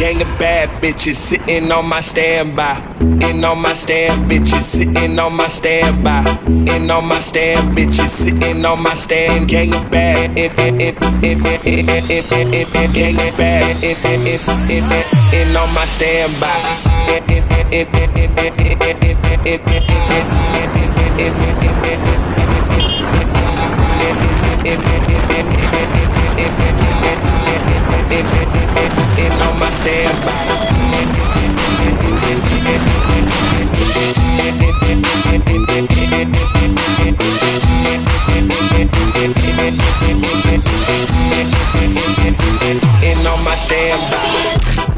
Gang of bad bitches sitting on my standby. In on my stand, bitches sitting on my standby. In on my stand, bitches sitting on my stand. Gang of bad, gang of bad, in on my standby. In on my standby. In on my standby.